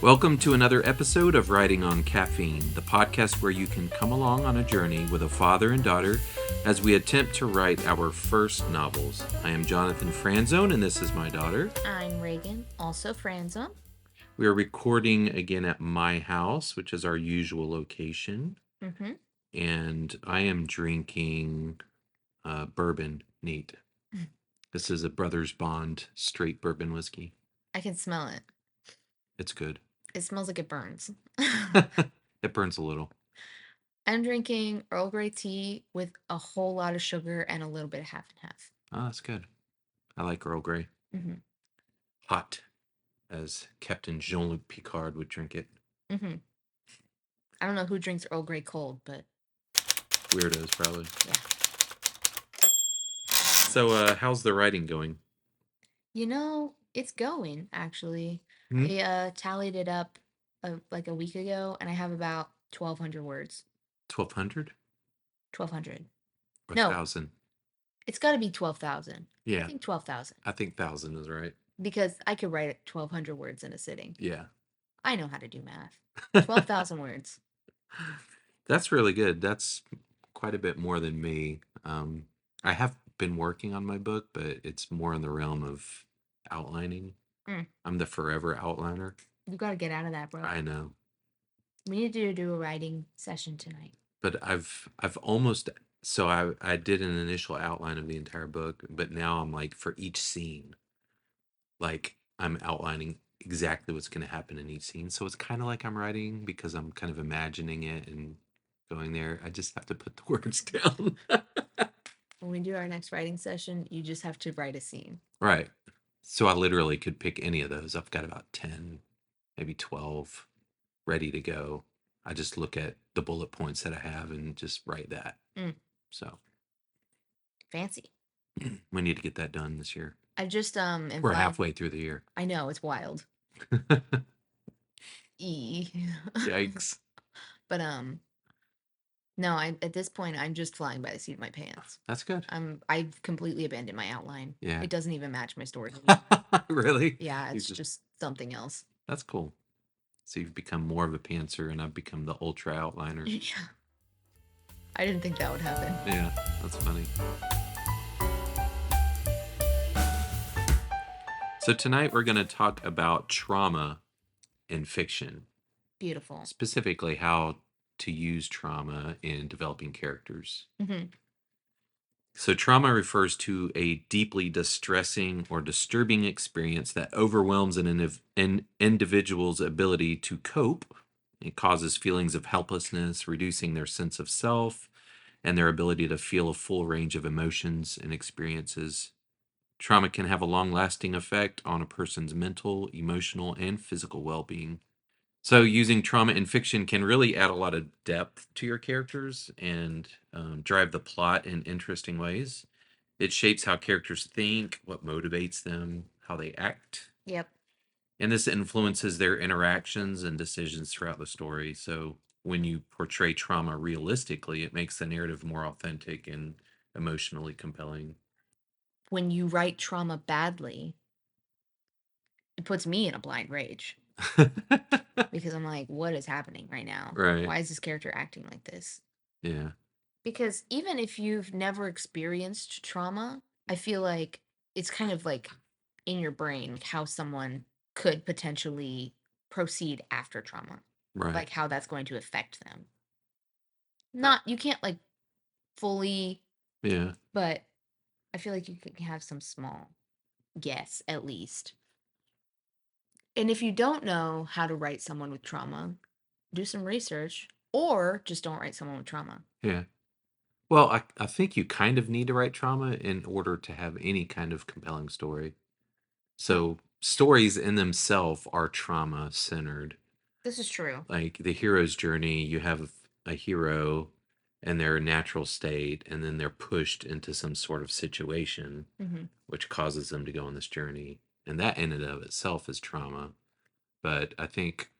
Welcome to another episode of Writing on Caffeine, the podcast where you can come along on a journey with a father and daughter as we attempt to write our first novels. I am Jonathan Franzone, and this is my daughter. I'm Reagan, also Franzone. We are recording again at my house, which is our usual location, Mm-hmm. and I am drinking bourbon neat. This is a Brothers Bond straight bourbon whiskey. I can smell it. It's good. It smells like it burns. It burns a little. I'm drinking Earl Grey tea with a whole lot of sugar and a little bit of half and half. Oh, that's good. I like Earl Grey. Mm-hmm. Hot, as Captain Jean-Luc Picard would drink it. Mm-hmm. I don't know who drinks Earl Grey cold, but Weirdos, probably. yeah. So, how's the writing going? It's going, actually. Hmm? I tallied it up like a week ago, and I have about 1,200 words. 1,200 1,200. or No, 1,000? it's got to be 12,000. I Yeah, think 12,000. I think 1,000 is right. Because I could write 1,200 words in a sitting. Yeah. I know how to do math. 12,000 words. That's really good. That's quite a bit more than me. I have been working on my book, but it's more in the realm of outlining. Mm. I'm the forever outliner. You got to get out of that, bro. I know. We need to do a writing session tonight. But I've almost so I did an initial outline of the entire book, but now I'm like for each scene, like I'm outlining exactly what's going to happen in each scene. So it's kind of like I'm writing because I'm kind of imagining it and going there. I just have to put the words down. When we do our next writing session, you just have to write a scene. Right. So I literally could pick any of those. I've got about 10, maybe 12 ready to go. I just look at the bullet points that I have and just write that. Mm. So Fancy. we need to get that done this year. I just am We're flying. halfway through the year. I know, it's wild. Yikes. But no, at this point I'm just flying by the seat of my pants. That's good. I've completely abandoned my outline. Yeah. It doesn't even match my story. Really? Yeah, You it's just something else. That's cool. So you've become more of a pantser and I've become the ultra outliner. Yeah. I didn't think that would happen. Yeah, that's funny. So tonight we're going to talk about trauma in fiction, Beautiful. specifically how to use trauma in developing characters. Mm-hmm. So, trauma refers to a deeply distressing or disturbing experience that overwhelms an individual's ability to cope. It causes feelings of helplessness, reducing their sense of self and their ability to feel a full range of emotions and experiences. Trauma can have a long lasting effect on a person's mental, emotional, and physical well being. So, using trauma in fiction can really add a lot of depth to your characters and drive the plot in interesting ways. It shapes how characters think, what motivates them, how they act, Yep. and this influences their interactions and decisions throughout the story. So, when you portray trauma realistically, it makes the narrative more authentic and emotionally compelling. When you write trauma badly, it puts me in a blind rage because I'm like, what is happening right now? Right. Why is this character acting like this? Yeah. Because even if you've never experienced trauma, I feel like it's kind of like in your brain like how someone could potentially proceed after trauma, Right. like how that's going to affect them. Not, you can't like fully, Yeah. but I feel like you could have some small guess at least. And if you don't know how to write someone with trauma, do some research or just don't write someone with trauma. Yeah. Well, I think you kind of need to write trauma in order to have any kind of compelling story. So stories in themselves are trauma centered. This is true. Like the hero's journey, you have a hero and their natural state, and then they're pushed into some sort of situation Mm-hmm. which causes them to go on this journey. And that in and of itself is trauma. But I think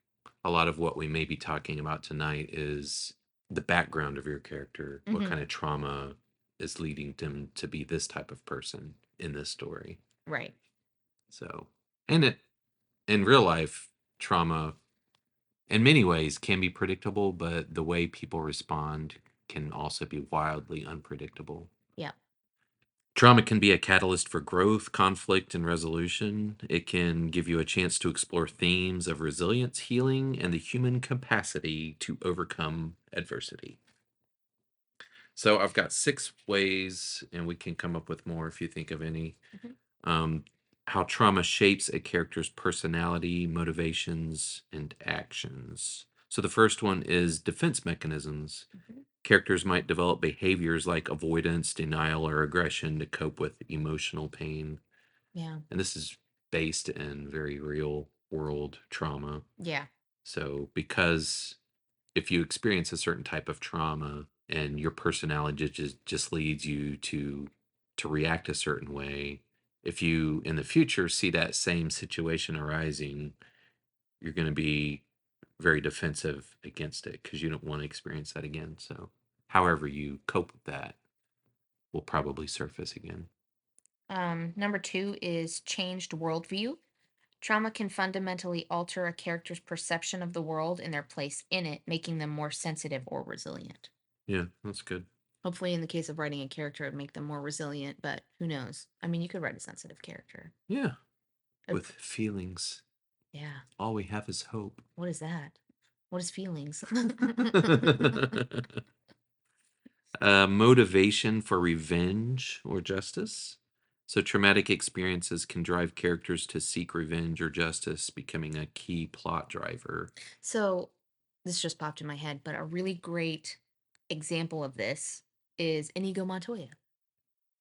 a lot of what we may be talking about tonight is the background of your character, what Mm-hmm. kind of trauma is leading them to be this type of person in this story. Right. So, and it in real life, trauma in many ways can be predictable, but the way people respond can also be wildly unpredictable. Yeah. Trauma can be a catalyst for growth, conflict, and resolution. It can give you a chance to explore themes of resilience, healing, and the human capacity to overcome adversity. So I've got 6 ways, and we can come up with more if you think of any. Mhm. Um, how trauma shapes a character's personality, motivations, and actions. So the first one is defense mechanisms. Mhm. Characters might develop behaviors like avoidance, denial, or aggression to cope with emotional pain. Yeah. And this is based in very real world trauma. Yeah. So, because if you experience a certain type of trauma and your personality just leads you to react a certain way, if you in the future see that same situation arising, you're going to be very defensive against it because you don't want to experience that again. So, however you cope with that will probably surface again. Number two is changed worldview. Trauma can fundamentally alter a character's perception of the world and their place in it, making them more sensitive or resilient. Yeah, that's good. Hopefully, in the case of writing a character, it'd make them more resilient, but who knows? I mean, you could write a sensitive character. Yeah, Uh, with feelings, Yeah. all we have is hope. What is that? What is feelings? Motivation for revenge or justice. So, traumatic experiences can drive characters to seek revenge or justice, becoming a key plot driver. So, this just popped in my head, but a really great example of this is Inigo Montoya.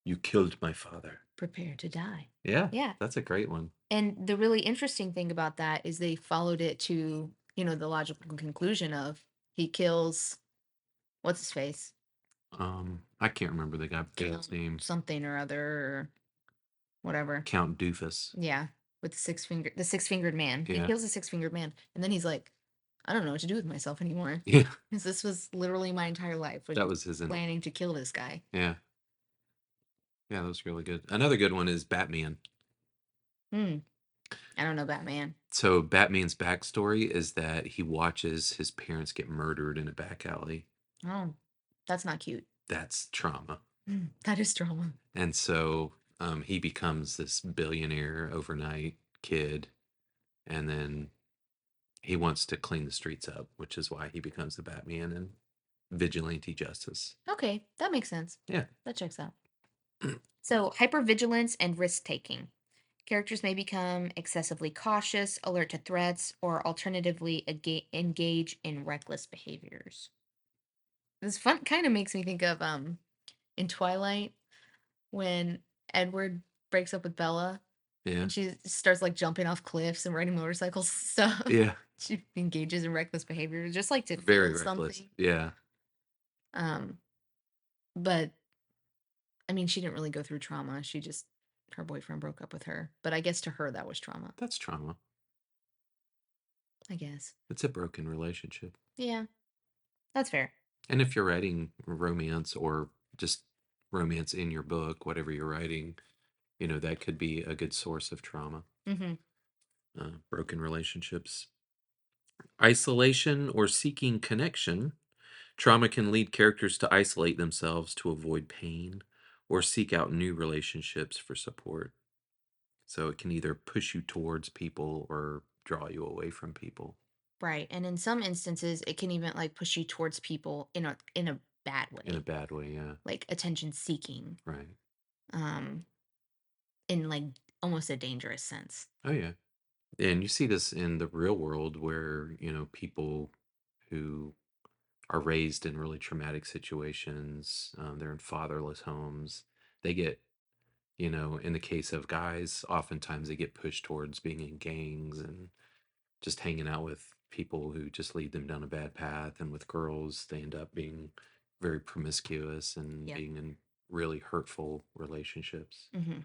You killed my father. Prepare to die. Yeah, Yeah. that's a great one. And the really interesting thing about that is they followed it to, the logical conclusion of he kills what's his face? I can't remember the guy's Count name. something or other or whatever. Count Doofus. Yeah. With the six fingered man. He Yeah, kills the six fingered man. And then he's like, I don't know what to do with myself anymore. yeah, 'Cause this was literally my entire life was that was his. planning to kill this guy. Yeah, yeah, that was really good. Another good one is Batman. Hmm. I don't know Batman. So Batman's backstory is that he watches his parents get murdered in a back alley. Oh, that's not cute. That's trauma. That is drama. And so he becomes this billionaire overnight kid, and then he wants to clean the streets up, which is why he becomes the Batman and vigilante justice. Okay, that makes sense. Yeah. That checks out. So, hypervigilance and risk taking. Characters may become excessively cautious, alert to threats, or alternatively engage in reckless behaviors. This fun kind of makes me think of in Twilight when Edward breaks up with Bella Yeah. and she starts like jumping off cliffs and riding motorcycles and stuff. Yeah. She engages in reckless behavior just like to Very feel reckless. something. Yeah. Um, but I mean, she didn't really go through trauma. She just her boyfriend broke up with her. But I guess to her that was trauma. That's trauma. I guess. It's a broken relationship. Yeah, that's fair. And if you're writing romance or just romance in your book, whatever you're writing, that could be a good source of trauma. Mm-hmm. Broken relationships. Isolation or seeking connection. Trauma can lead characters to isolate themselves to avoid pain or seek out new relationships for support. So it can either push you towards people or draw you away from people Right. And in some instances, it can even like push you towards people in a bad in a way, bad way. Yeah. like attention seeking, Right. um, in like almost a dangerous sense. Oh, yeah. And you see this in the real world where, people who are raised in really traumatic situations, they're in fatherless homes. They get, in the case of guys, oftentimes they get pushed towards being in gangs and just hanging out with people who just lead them down a bad path. And with girls, they end up being very promiscuous and Yep. being in really hurtful relationships. Hmm.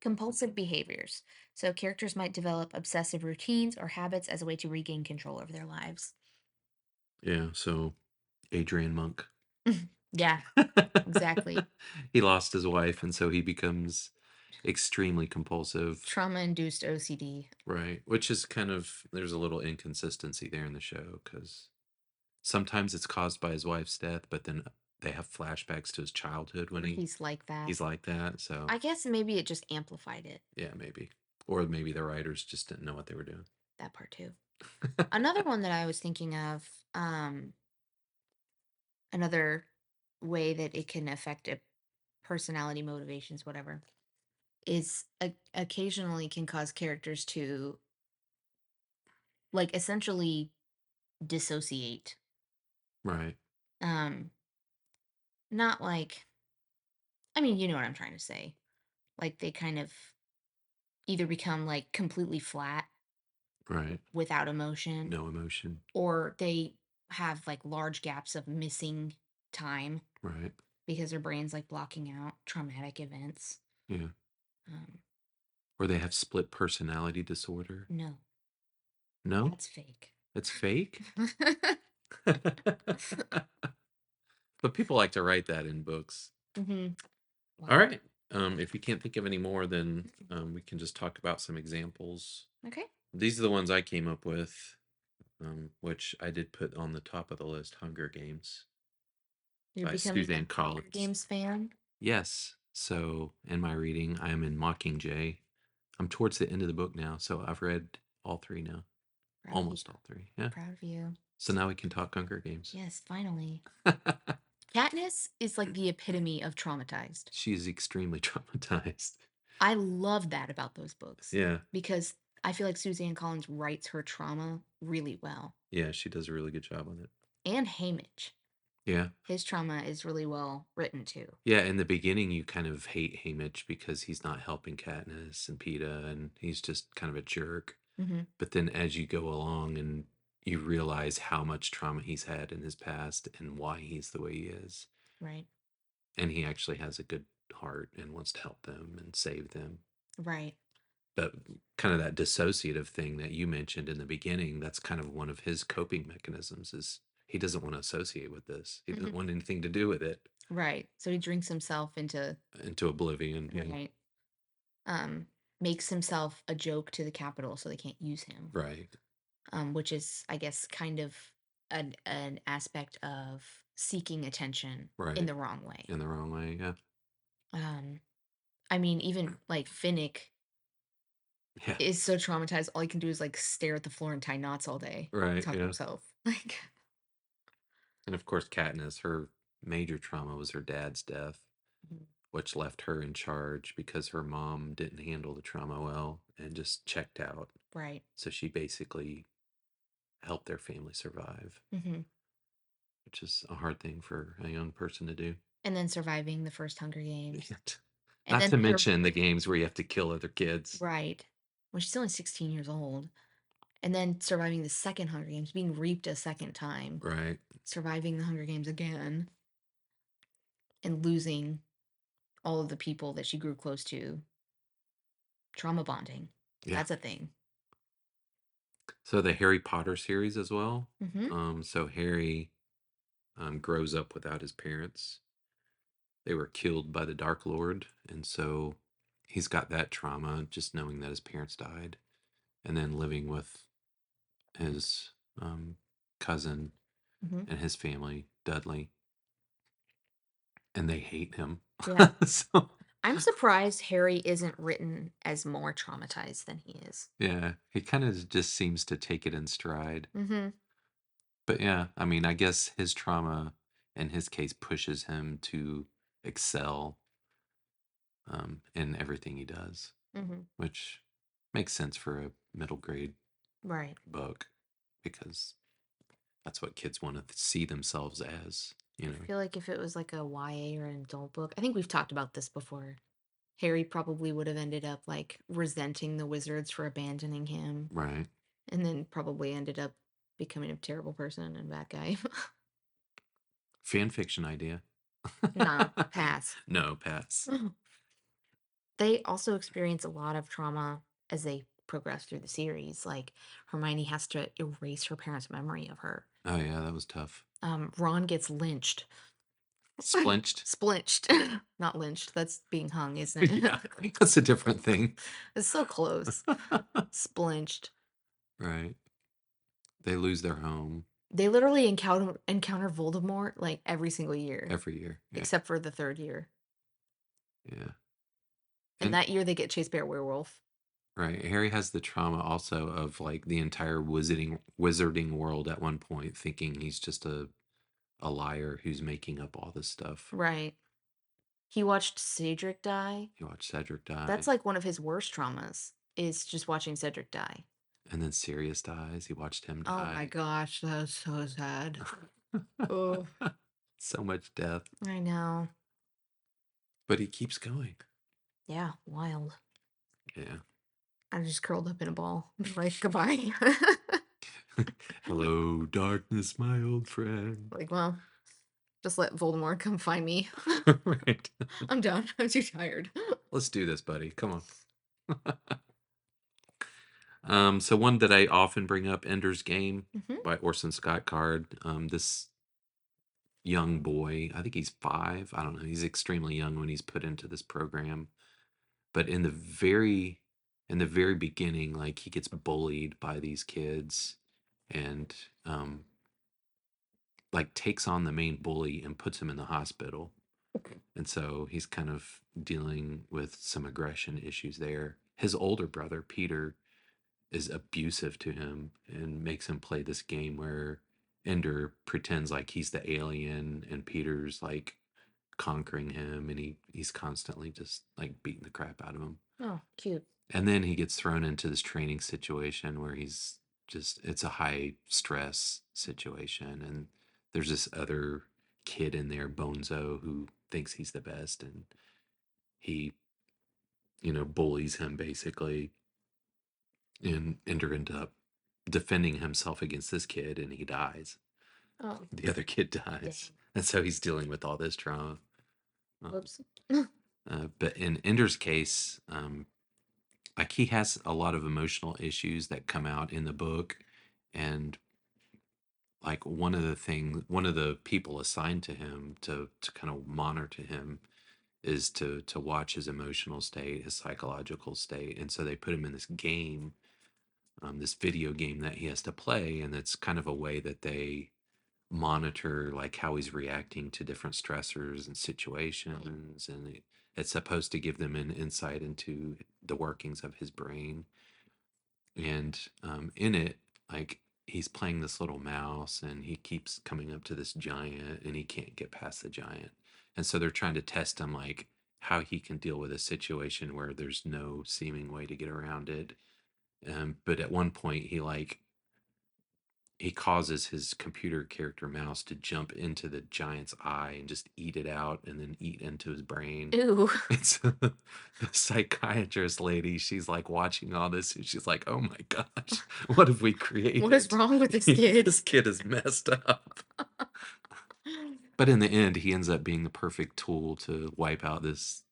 Compulsive behaviors. So characters might develop obsessive routines or habits as a way to regain control over their lives. Yeah. So Adrian Monk. Yeah, exactly. He lost his wife, and so he becomes extremely compulsive, Trauma-induced OCD. right? Which is kind of there's a little inconsistency there in the show because sometimes it's caused by his wife's death, but then they have flashbacks to his childhood when Where he's like that. he's like that. So I guess maybe it just amplified it, yeah, maybe, or maybe the writers just didn't know what they were doing. that part too. Another one that I was thinking of, another way that it can affect a personality, motivations, whatever, is occasionally can cause characters to like essentially dissociate. Right, Um, not like, I mean, you know what I'm trying to say. Like they kind of either become like completely flat right. without emotion, No emotion. or they have like large gaps of missing time Right. because their brain's like blocking out traumatic events. Yeah. Um, Or they have split personality disorder. no, No, that's fake. it's fake. But people like to write that in books. Hmm. All Wow. right. If you can't think of any more, then we can just talk about some examples. Okay. These are the ones I came up with, which I did put on the top of the list. Hunger Games You're by becoming Suzanne a Hunger Collins. Games fan. Yes. So in my reading, I am in Mockingjay. I'm towards the end of the book now, so I've read all three now. Proud of you. Almost all three. Yeah. Proud of you. So now we can talk Hunger Games. Yes, finally. Katniss is like the epitome of traumatized. She is extremely traumatized. I love that about those books Yeah. because I feel like Suzanne Collins writes her trauma really well. Yeah, she does a really good job on it. And Haymitch. Yeah. His trauma is really well written too. Yeah, in the beginning you kind of hate Haymitch because he's not helping Katniss and Peeta and he's just kind of a jerk. Hmm. But then as you go along and you realize how much trauma he's had in his past and why he's the way he is. Right. And he actually has a good heart and wants to help them and save them. Right. But kind of that dissociative thing that you mentioned in the beginning, that's kind of one of his coping mechanisms is he doesn't want to associate with this. He doesn't Hmm. want anything to do with it. Right. So he drinks himself into, Into oblivion. Yeah. right. Um, makes himself a joke to the Capitol so they can't use him. Right. Which is, I guess, kind of an aspect of seeking attention in Right. the wrong way. In the wrong way. Yeah. Um, I mean, even like Finnick Yeah. is so traumatized, all he can do is like stare at the floor and tie knots all day, Right. talk to Yeah. himself. Like, And of course, Katniss, her major trauma was her dad's death, mhm, which left her in charge because her mom didn't handle the trauma well and just checked out. right. So she basically helped their family survive, Hmm. which is a hard thing for a young person to do. And then surviving the first Hunger Games. And Not then, to mention the games where you have to kill other kids. right. When she's only 16 years old. And then surviving the second Hunger Games, being reaped a second time, Right. surviving the Hunger Games again, and losing all of the people that she grew close to. Trauma bonding. Yeah. That's a thing. So the Harry Potter series as well. Hmm. So Harry grows up without his parents. They were killed by the Dark Lord, and so he's got that trauma just knowing that his parents died, and then living with his cousin Hmm. and his family, Dudley, and they hate him. Yeah. So I'm surprised Harry isn't written as more traumatized than he is. yeah, he kind of just seems to take it in stride. Hmm. But yeah, I mean, I guess his trauma in his case pushes him to excel in everything he does, Hmm. which makes sense for a middle grade Right. book because that's what kids want to see themselves as, you I know. feel like if it was like a YA or an adult book, I think we've talked about this before. Harry probably would have ended up like resenting the wizards for abandoning him, Right. and then probably ended up becoming a terrible person and bad guy. Fan fiction idea. Nah, pass. No, pass. They also experience a lot of trauma as they progress through the series. Like Hermione has to erase her parents' memory of her. Oh yeah, that was tough. Ron gets lynched. Splinched. Splinched. Not lynched. That's being hung, isn't Yeah, it? that's a different thing. It's so close. Splinched. Right. They lose their home They literally encounter Voldemort like every single year, every year. Yeah. except for the third year. Yeah. And And that year they get chased by a werewolf. right, Harry has the trauma also of like the entire wizarding world at one point thinking he's just a liar who's making up all this stuff. Right. He watched Cedric die. You watch Cedric That's die, like one of his worst traumas, is just watching Cedric die. and then Sirius dies. He watched him Oh my die. gosh, that's so sad. Oh, So much death, I know. but he keeps going. Yeah, wild. Yeah. I just curled up in a ball. Like, goodbye. Hello, darkness, my old friend. Like, well, just let Voldemort come find me. Right. I'm done. I'm too tired. Let's do this, buddy. Come on. So one that I often bring up, Ender's Game Hmm. by Orson Scott Card. This young boy, I think he's 5. I don't know. He's extremely young when he's put into this program. But in the very beginning, like he gets bullied by these kids and um like takes on the main bully and puts him in the hospital. And so he's kind of dealing with some aggression issues there. His older brother, Peter, is abusive to him and makes him play this game where Ender pretends like he's the alien and Peter's like conquering him and he's constantly just like beating the crap out of him. Oh, cute. And then he gets thrown into this training situation where it's a high stress situation and there's this other kid in there, Bonzo, who thinks he's the best and he, bullies him basically and Ender ends up defending himself against this kid and he dies. Oh, The other kid dang. dies. And so he's dealing with all this trauma. Um, Whoops. but in Ender's case, like he has a lot of emotional issues that come out in the book. And like one of the people assigned to him to kind of monitor him is to watch his emotional state, his psychological state. And so they put him in this game, this video game that he has to play. And it's kind of a way that they monitor like how he's reacting to different stressors and situations and it's supposed to give them an insight into the workings of his brain and in it like he's playing this little mouse and he keeps coming up to this giant and he can't get past the giant and so they're trying to test him like how he can deal with a situation where there's no seeming way to get around it but at one point he causes his computer character mouse to jump into the giant's eye and just eat it out and then eat into his brain. Ooh. It's the psychiatrist lady. She's like watching all this and she's like, oh my gosh, what have we created? What is wrong with this kid? This kid is messed up. But in the end, he ends up being the perfect tool to wipe out this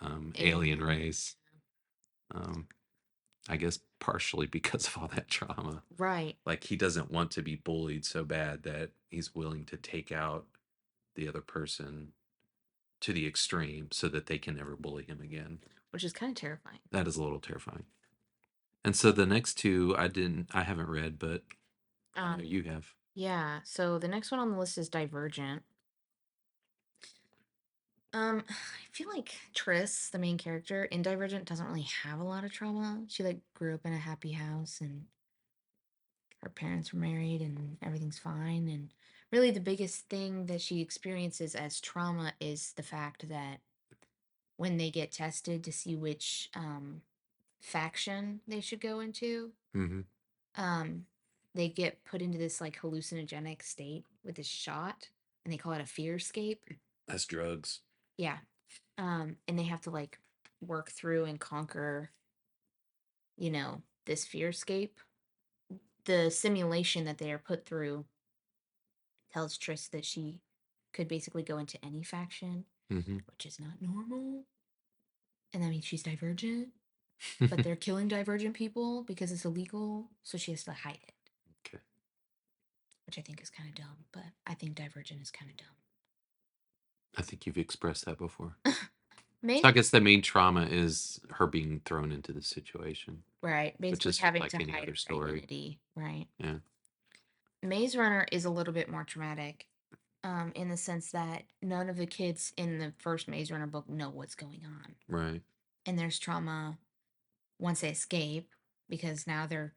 alien Alien. race. Um, I guess partially because of all that trauma. Right. Like he doesn't want to be bullied so bad that he's willing to take out the other person to the extreme so that they can never bully him again. Which is kind of terrifying. That is a little terrifying. And so the next two I haven't read, but I know Um, you have. yeah. So the next one on the list is Divergent. I feel like Triss, the main character in Divergent, doesn't really have a lot of trauma. She like grew up in a happy house and her parents were married and everything's fine. And really the biggest thing that she experiences as trauma is the fact that when they get tested to see which faction they should go into, Hmm. um, they get put into this like hallucinogenic state with this shot, and they call it a fear escape. That's drugs. Yeah. And they have to like work through and conquer, this fear escape. The simulation that they are put through tells Triss that she could basically go into any faction, Hmm. which is not normal. And that means she's divergent, but they're killing divergent people because it's illegal, so she has to hide it, Okay. which I think is kind of dumb, but I think divergent is kind of dumb. I think you've expressed that before. Maze, So I guess the main trauma is her being thrown into the situation, right? which Basically is having like to any hide other her story. identity, right? Yeah. Maze Runner is a little bit more traumatic, in the sense that none of the kids in the first Maze Runner book know what's going on, Right. and there's trauma once they escape because now they're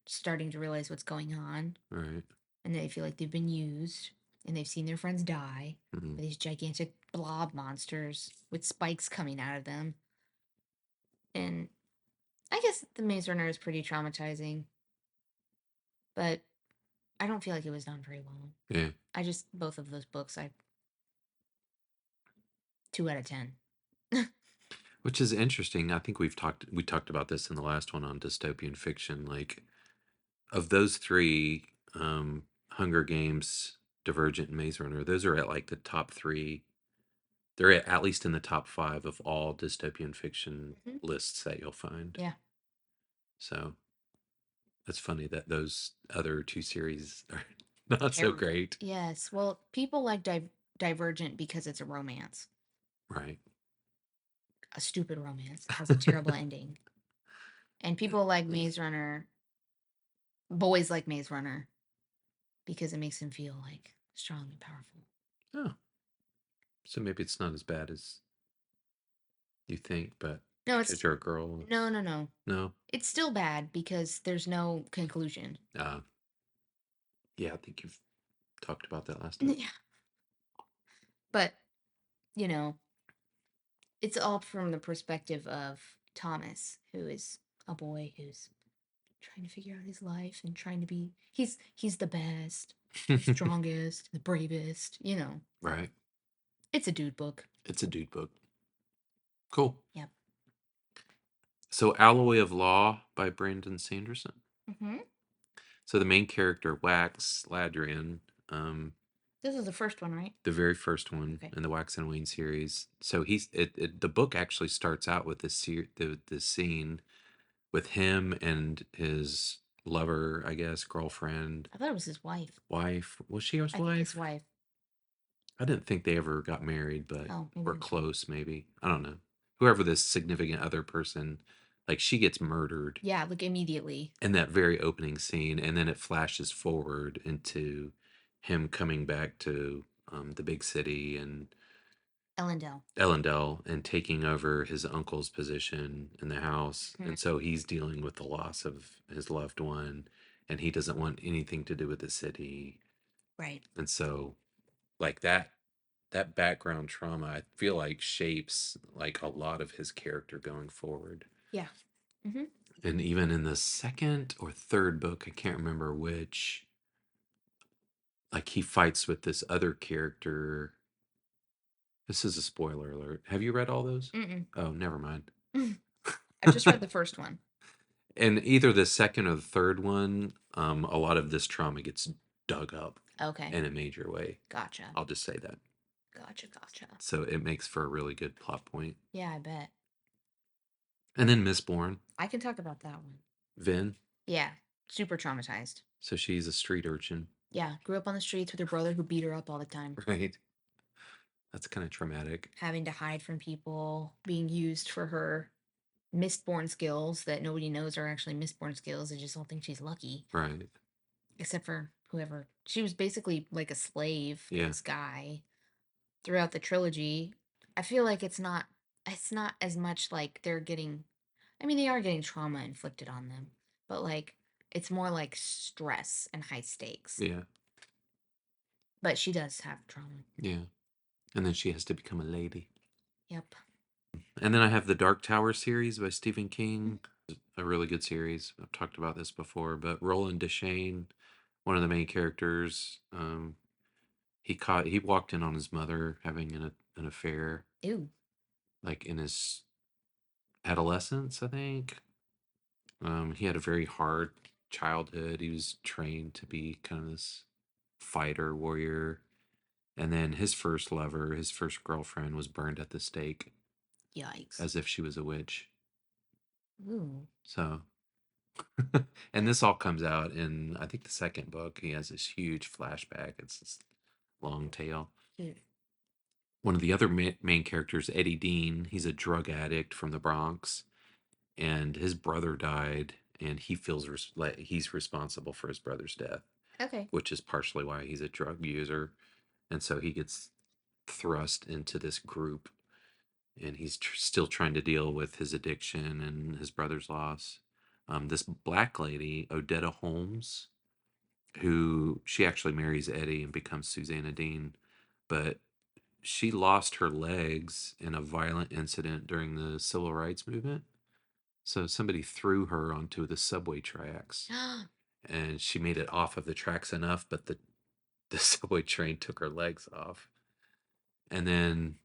starting to realize what's going on, Right. and they feel like they've been used, and they've seen their friends die Hmm. by these gigantic blob monsters with spikes coming out of them, and I guess the Maze Runner is pretty traumatizing, but I don't feel like it was done very well. Yeah. I just both of those books, I 2 out of 10. Which is interesting. I think we talked about this in the last one on dystopian fiction. Like of those three, Hunger Games, Divergent, and Maze Runner, those are at like the top three. They're at least in the top five of all dystopian fiction Mhm. lists that you'll find. Yeah. So that's funny that those other two series are not so Terrible. great. Yes. Well, people like Divergent because it's a romance, Right. a stupid romance. It has a terrible ending. And people like Maze Runner, boys like Maze Runner, because it makes them feel like strong and powerful. Oh, so maybe it's not as bad as you think, but No, because you're a girl, no, it's no, no. no. It's still bad because there's no conclusion. Uh, yeah, I think you've talked about that last time. Yeah. But, you know, it's all from the perspective of Thomas, who is a boy who's trying to figure out his life and trying to be he's the best, the strongest, the bravest, you know. Right. It's a dude book. It's a dude book. Cool. Yep. So, Alloy of Law by Brandon Sanderson. Hmm. So, the main character, Wax Ladrian, This is the first one, right? the very first one Okay. in the Wax and Wayne series. So, the book actually starts out with the scene with him and his lover, I guess, girlfriend, I thought it was his wife. wife. Was she his I think his wife? wife. I didn't think they ever got married, but Oh, maybe or his wife. close, maybe. I don't know. Whoever this significant other person, like she gets murdered Yeah, like immediately. in that very opening scene, and then it flashes forward into him coming back to the big city and Ellendale. Ellendale and taking over his uncle's position in the house. Mhm. And so he's dealing with the loss of his loved one, and he doesn't want anything to do with the city. Right. And so, like that background trauma, I feel like shapes like a lot of his character going forward. Yeah. Hmm. And even in the second or third book, I can't remember which, like he fights with this other character. This is a spoiler alert. Have you read all those? Mm-mm. Oh, never mind. I just read the first one. And either the second or the third one, a lot of this trauma gets dug up Okay. in a major way. Gotcha. I'll just say that. Gotcha. Gotcha. So it makes for a really good plot point. Yeah, I bet. And then Mistborn, I can talk about that one. Vin. Yeah. Super traumatized. So she's a street urchin, Yeah. Grew up on the streets with her brother who beat her up all the time. right? That's kind of traumatic. Having to hide from people, being used for her mistborn skills that nobody knows are actually mistborn skills. They just all think she's lucky, Right. except for whoever. She was basically like a slave to Yeah. this guy throughout the trilogy. I feel like it's not as much like they're getting I mean they are getting trauma inflicted on them, but like it's more like stress and high stakes. Yeah. But she does have trauma. Yeah. And then she has to become a lady. Yep. And then I have the Dark Tower series by Stephen Mhm. King. A really good series. I've talked about this before, but Roland Deschain, one of the main characters, he walked in on his mother having an affair, Ew. like in his adolescence, I think. He had a very hard childhood. He was trained to be kind of this fighter warrior. And then his first lover, his first girlfriend, was burned at the stake Yikes. as if she was a witch. Ooh. So, and this all comes out in, I think, the second book. He has this huge flashback. It's this long tale. Ew. one of the other main characters, Eddie Dean, he's a drug addict from the Bronx, and his brother died, and he feels like he's responsible for his brother's death, Okay. which is partially why he's a drug user. And so he gets thrust into this group, and he's still trying to deal with his addiction and his brother's loss. This black lady, Odetta Holmes, who she actually marries Eddie and becomes Susanna Dean, but she lost her legs in a violent incident during the civil rights movement. So somebody threw her onto the subway tracks, and she made it off of the tracks enough, but the subway train took her legs off. And then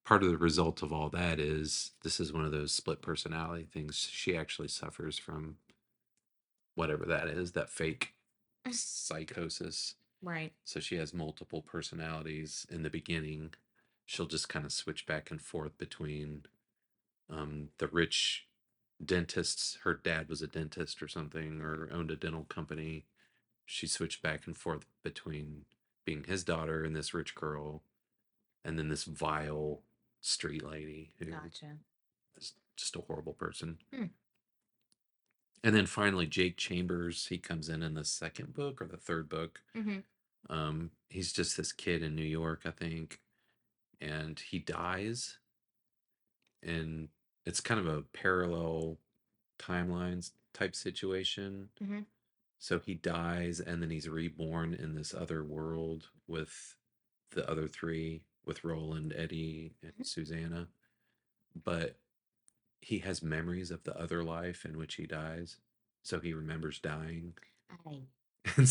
part of the result of all that is this is one of those split personality things. She actually suffers from whatever that is, that fake psychosis. Right. So she has multiple personalities in the beginning. She'll just kind of switch back and forth between the rich dentists. Her dad was a dentist or something, or owned a dental company. She switched back and forth between being his daughter and this rich girl, and then this vile street lady who Gotcha. is just a horrible person. Hmm. And then finally, Jake Chambers, he comes in the second book or the third book. Mm-hmm. He's just this kid in New York, I think, and he dies, and it's kind of a parallel timelines type situation. Mm-hmm. So he dies, and then he's reborn in this other world with the other three, with Roland, Eddie, and Susanna. But he has memories of the other life in which he dies. So he remembers dying. I. And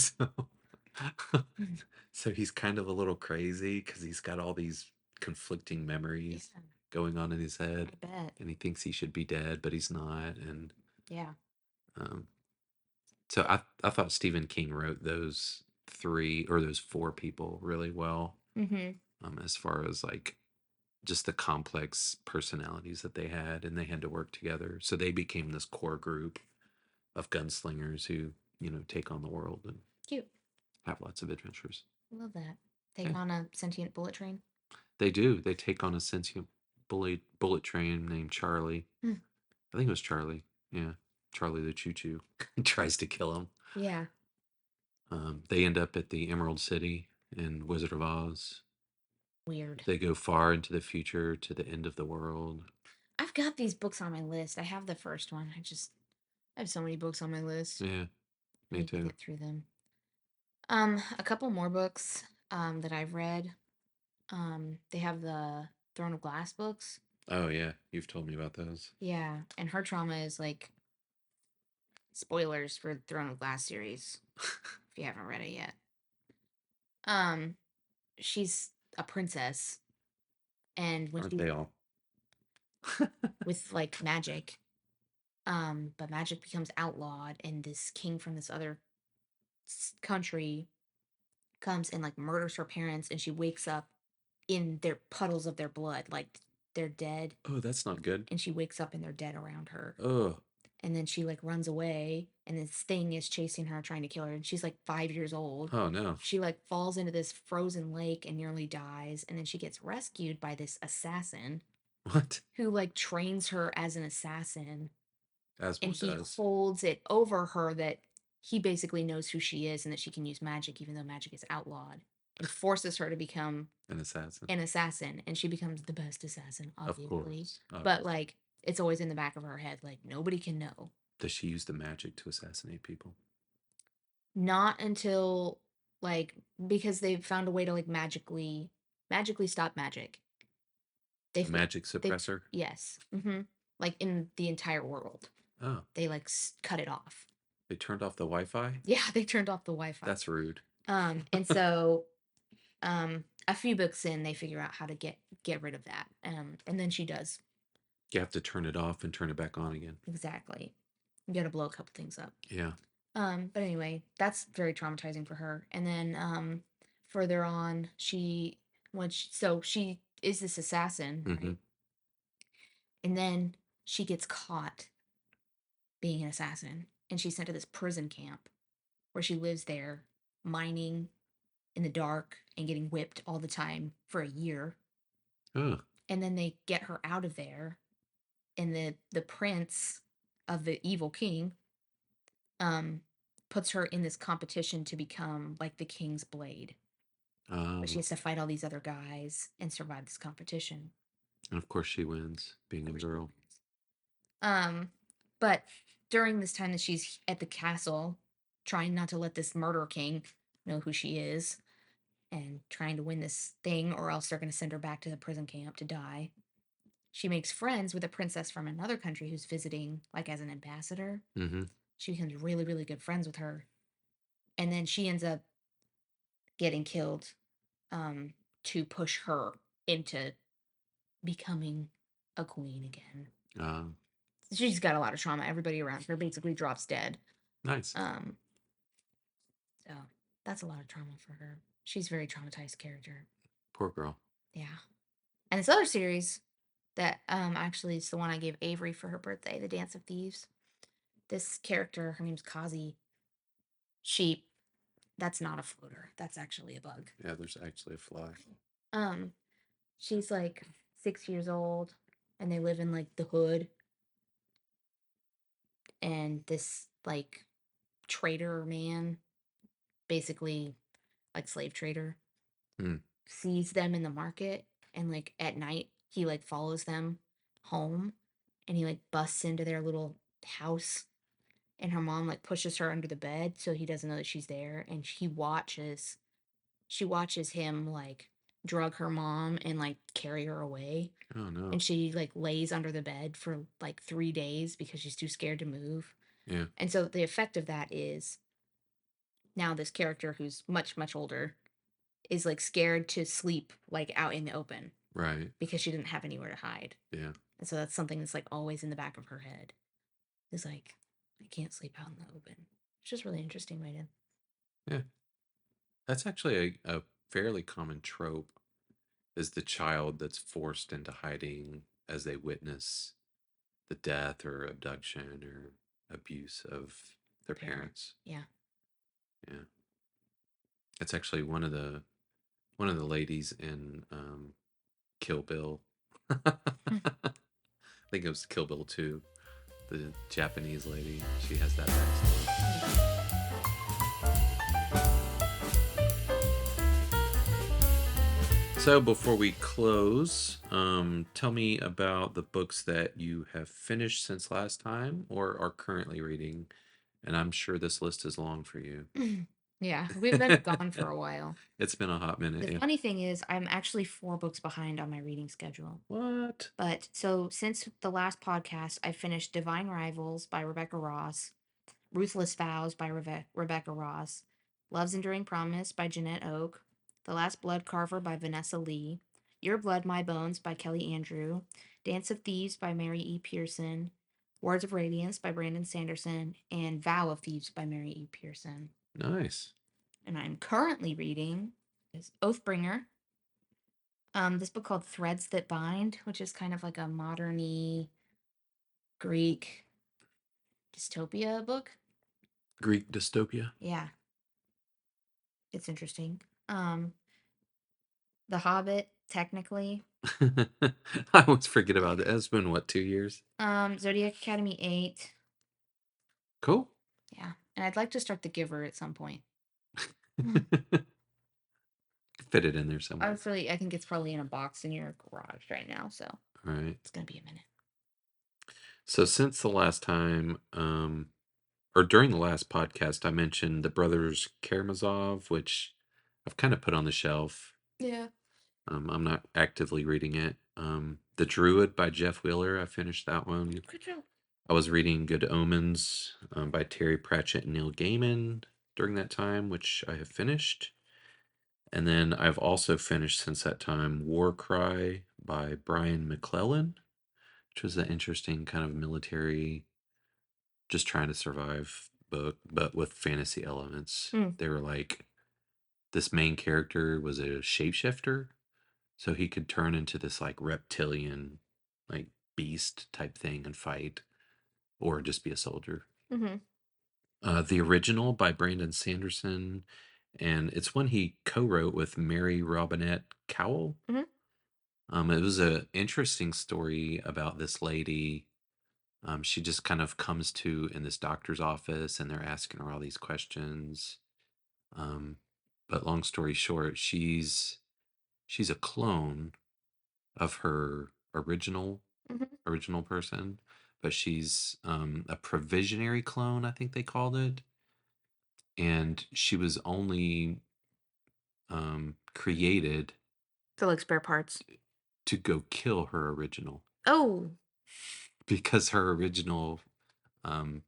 so he's kind of a little crazy because he's got all these conflicting Yeah. memories going on in his head. I bet. And he thinks he should be dead, but he's not. And Yeah. um, so I thought Stephen King wrote those three or those four people really well, Mm-hmm. as far as like just the complex personalities that they had, and they had to work together. So they became this core group of gunslingers who, take on the world and Cute. have lots of adventures. Love that. Take Yeah, on a sentient bullet train. they do. They take on a sentient bullet train named Charlie. Hmm. I think it was Charlie. Yeah, Charlie the Choo Choo tries to kill him. Yeah. They end up at the Emerald City in Wizard of Oz. Weird. They go far into the future to the end of the world. I've got these books on my list. I have the first one. I have so many books on my list. Yeah, I me need to too. get through them. A couple more books that I've read. They have the Throne of Glass books. Oh yeah, you've told me about those. Yeah, and her trauma is like spoilers for Throne of Glass series if you haven't read it yet. Um, she's a princess, and when Aren't she they all? with like magic, but magic becomes outlawed, and this king from this other country comes and like murders her parents, and she wakes up in their puddles of their blood, like they're dead, Oh, that's not good. and she wakes up and they're dead around her. Oh, And then she like runs away, and this thing is chasing her, trying to kill her, and she's like 5 years old. oh no. She like falls into this frozen lake and nearly dies, and then she gets rescued by this assassin What? who like trains her as an assassin, As and one he does. holds it over her that he basically knows who she is and that she can use magic even though magic is outlawed, and forces her to become An assassin. an assassin, and she becomes the best assassin, Of obviously. course. But like it's always in the back of her head, like nobody can know. Does she use the magic to assassinate people? Not until like because they've found a way to like magically stop magic. They A fi- magic they suppressor? yes. Like in the entire world. Oh, They like cut it off. they turned off the Wi-Fi? Yeah, they turned off the Wi-Fi. That's rude. And so a few books in they figure out how to get rid of that. And then she does. You have to turn it off and turn it back on again. Exactly. You got to blow a couple things up. Yeah. But anyway, that's very traumatizing for her. And then further on, so she is this assassin, Mm-hmm. right? And then she gets caught being an assassin, and she's sent to this prison camp where she lives there mining in the dark and getting whipped all the time for a year. Oh. And then they get her out of there, and the prince of the evil king um puts her in this competition to become like the king's blade. But she Oh. has to fight all these other guys and survive this competition. And of course she wins, being Of a course she girl. wins. But during this time that she's at the castle, trying not to let this murder king know who she is, and trying to win this thing, or else they're going to send her back to the prison camp to die. She makes friends with a princess from another country who's visiting, like as an ambassador. Mm-hmm. She becomes really, really good friends with her. And then she ends up getting killed um, to push her into becoming a queen again. Uh, She's got a lot of trauma. Everybody around her basically drops dead. nice. Um, so that's a lot of trauma for her. She's a very traumatized character. Poor girl. Yeah. And this other series that actually is the one I gave Avery for her birthday, The Dance of Thieves. This character, her name's Kazi. She That's not a floater. That's actually a bug. Yeah, there's actually a fly. Um, she's like 6 years old, and they live in like the hood. And this like trader man, basically like slave trader, Hmm. sees them in the market, and like at night he like follows them home, and he like busts into their little house, and her mom like pushes her under the bed so he doesn't know that she's there, and she watches him like drug her mom and like carry her away, Oh no. and she like lays under the bed for like 3 days because she's too scared to move. Yeah. And so the effect of that is now this character who's much much older is like scared to sleep like out in the open Right. because she didn't have anywhere to hide. Yeah. And so that's something that's like always in the back of her head. Is like, I can't sleep out in the open. It's just really interesting way to. Yeah. That's actually a fairly common trope, is the child that's forced into hiding as they witness the death or abduction or abuse of their Parent. parents. Yeah. Yeah. It's actually one of the ladies in Kill Bill. I think it was Kill Bill 2. The Japanese lady, she has that backstory. Yeah. So before we close, tell me about the books that you have finished since last time or are currently reading. And I'm sure this list is long for you. Yeah, we've been gone for a while. It's been a hot minute. The Yeah. funny thing is, I'm actually 4 books behind on my reading schedule. What? But so since the last podcast, I finished Divine Rivals by Rebecca Ross, Ruthless Vows by Rebecca Ross, Love's Enduring Promise by Jeanette Oak, The Last Blood Carver by Vanessa Lee, Your Blood, My Bones by Kelly Andrew, Dance of Thieves by Mary E. Pearson, Words of Radiance by Brandon Sanderson, and Vow of Thieves by Mary E. Pearson. Nice. And I'm currently reading is Oathbringer. This book called Threads That Bind, which is kind of like a moderny Greek dystopia book. Greek dystopia. Yeah, it's interesting. The Hobbit, technically. I always forget about it. It's been what, 2 years? Zodiac Academy 8. Cool. Yeah. And I'd like to start The Giver at some point. Mm. Fit it in there somewhere. I think it's probably in a box in your garage right now, so All right. it's gonna be a minute. So since the last time, or during the last podcast, I mentioned the Brothers Karamazov, which I've kind of put on the shelf. Yeah. I'm not actively reading it. The Druid by Jeff Wheeler, I finished that one. Good job. I was reading Good Omens by Terry Pratchett and Neil Gaiman during that time, which I have finished. And then I've also finished since that time War Cry by Brian McClellan, which was an interesting kind of military, just trying to survive book, but with fantasy elements. Mm. They were like, this main character was a shapeshifter, so he could turn into this like reptilian, like beast type thing and fight, or just be a soldier. Mm-hmm. The Original by Brandon Sanderson and it's one he co-wrote with Mary Robinette Cowell. Mhm. It was a interesting story about this lady. She just kind of comes to in this doctor's office, and they're asking her all these questions. Um, but long story short, she's a clone of her Mhm. original person, but she's a provisionary clone, I think they called it, and she was only created For like spare parts. to go kill her original Oh. because her original um,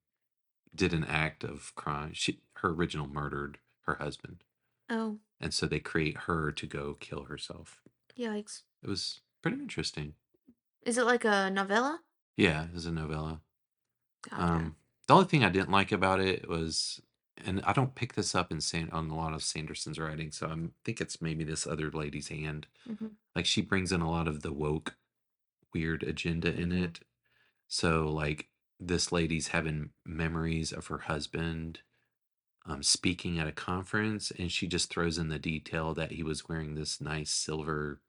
did an act of crime. Her original murdered her husband, Oh. and so they create her to go kill herself. Yikes. It was pretty interesting. Is it like a novella? Yeah, it was a novella. Gotcha. The only thing I didn't like about it was, and I don't pick this up on a lot of Sanderson's writing, so think it's maybe this other lady's hand. Mhm. Like she brings in a lot of the woke, weird agenda in Mhm. it. So like this lady's having memories of her husband speaking at a conference, and she just throws in the detail that he was wearing this nice silver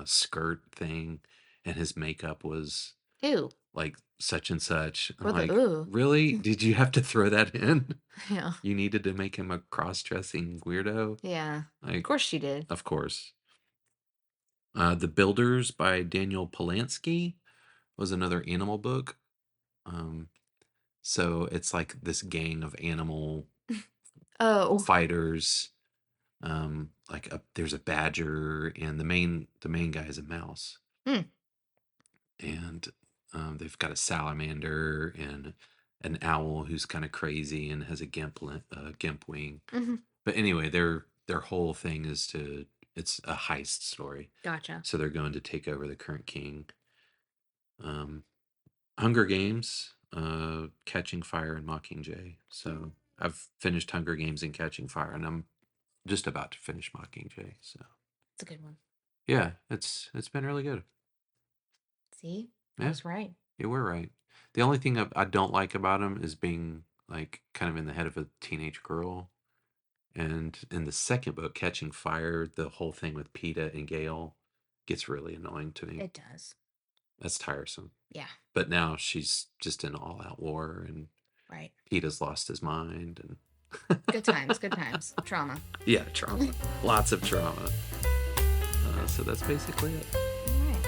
skirt thing, and his makeup was Ew. like such and such. I'm Or the like, ooh. really? Did you have to throw that in? Yeah. You needed to make him a cross-dressing weirdo? Yeah. Of Like, course she did. of course. The Builders by Daniel Polanski was another animal book. Um, so it's like this gang of animal Oh. fighters. There's a badger, and the main guy is a mouse, Hmm. and they've got a salamander and an owl who's kind of crazy and has a gimp wing. Mhm. But anyway, their whole thing is it's a heist story. Gotcha. So they're going to take over the current king. Um, Hunger Games, Catching Fire and Mockingjay. So I've finished Hunger Games and Catching Fire, and I'm just about to finish Mockingjay. So It's a good one. yeah, it's been really good. See? I Yeah, was right. you were right. The only thing I don't like about him is being like kind of in the head of a teenage girl. And in the second book, Catching Fire, the whole thing with Peeta and Gale gets really annoying to me. It does. That's tiresome. Yeah. But now she's just in all out war, and Right. Peeta's lost his mind, and Good times. Good times. Trauma. yeah, trauma. Lots of trauma. So that's basically it. All right.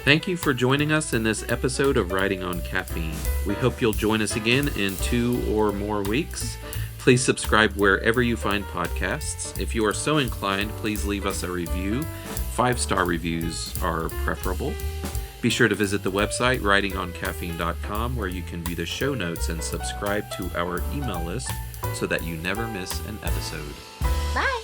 Thank you for joining us in this episode of Writing on Caffeine. We hope you'll join us again in 2 or more weeks. Please subscribe wherever you find podcasts. If you are so inclined, please leave us a review. 5-star reviews are preferable. Be sure to visit the website, writingoncaffeine.com, where you can view the show notes and subscribe to our email list so that you never miss an episode. Bye.